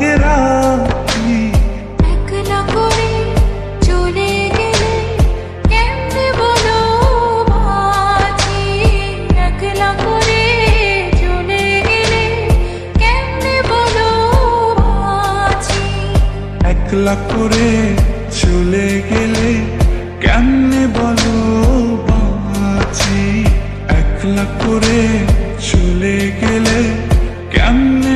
লাগে রাখি। একলা করে চলে গেলে কেমনে বলো বাঁচি, একলা করে চলে গেলে কেমনে বলো বাঁচি। একলা করে চলে গেলে কেমনে বলো বাঁচি, একলা করে চলে গেলে কেমনে